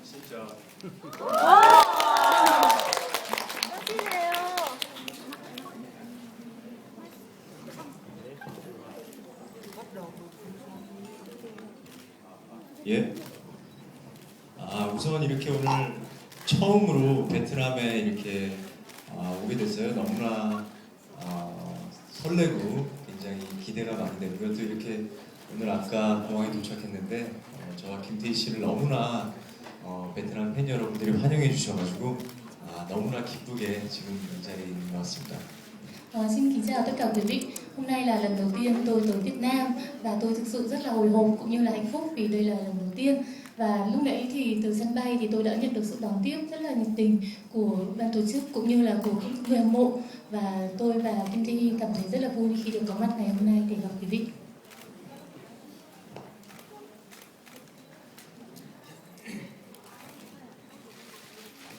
진짜. 멋지네요. 예? 우선 이렇게 오늘 처음으로 베트남에 이렇게 오게 됐어요. 너무나 설레고 굉장히 기대가 많이 되고요. 또 이렇게 오늘 아까 공항에 도착했는데 저와 김태희 씨를 너무나 베트남 팬 여러분들이 환영해 주셔가지고 너무나 기쁘게 지금 이 자리에 있는 것 같습니다. Xin kính chào tất cả quý vị. Hôm nay là lần đầu tiên tôi tới Việt Nam và tôi thực sự rất là hồi hộp cũng như là hạnh phúc vì đây là lần đầu tiên. Và lúc nãy thì từ sân bay thì tôi đã nhận được sự đón tiếp rất là nhiệt tình của ban tổ chức cũng như là của các người hâm mộ, và tôi và Kim Tae Hee cảm thấy rất là vui khi được có mặt ngày hôm nay để gặp quý vị.